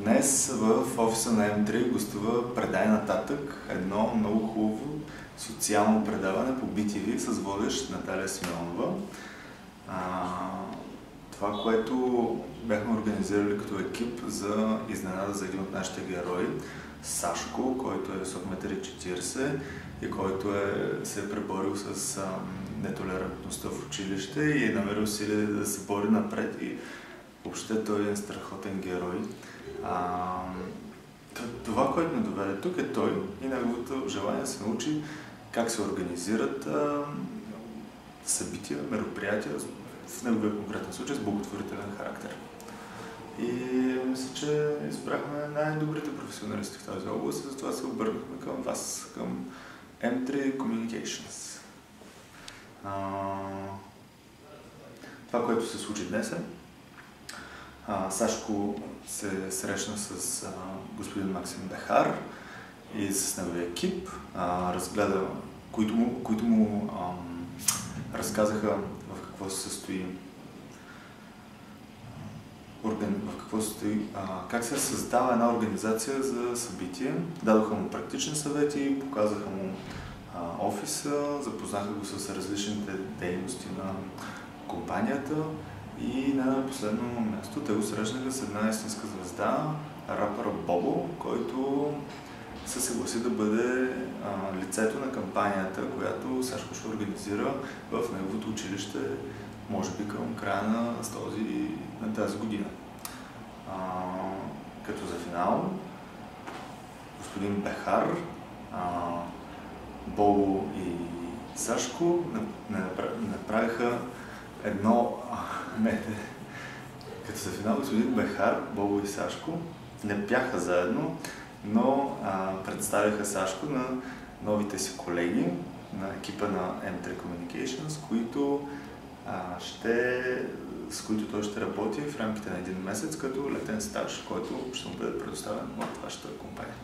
Днес в офиса на М3 гостува Предай нататък, едно много хубаво социално предаване по BTV с водещ Наталия Симеонова. Това, което бяхме организирали като екип за изненада за един от нашите герои, Сашко, който е висок 1,40 м и който се е преборил с нетолерантността в училище и е намерил сили да се бори напред и въобще той е страхотен герой. Това, което ме доведе тук е той и неговото желание да се научи как се организират събития, мероприятия, в неговия конкретен случай с благотворителен характер. И мисля, че избрахме най-добрите професионалисти в тази област и затова се обърнахме към вас, към M3 Communications. Това, което се случи днес е, Сашко се срещна с господин Максим Бехар и с неговия екип, които му разказаха в какво се състои, как се създава една организация за събитие. Дадоха му практични съвети, показаха му офиса, запознаха го с различните дейности на компанията и на последно място те го срещнаха с една истинска звезда, рапъра Бобо, който се съгласи да бъде лицето на кампанията, която Сашко ще организира в неговото училище, може би към края на тази година. Като за финал, господин Бехар, Бобо и Сашко направиха едно... Като за финал, господин Бехар, Бобо и Сашко не пяха заедно, но представиха Сашко на новите си колеги, на екипа на M3 Communications, с които той ще работи в рамките на един месец като летен стаж, който ще му бъде предоставен от вашата компания.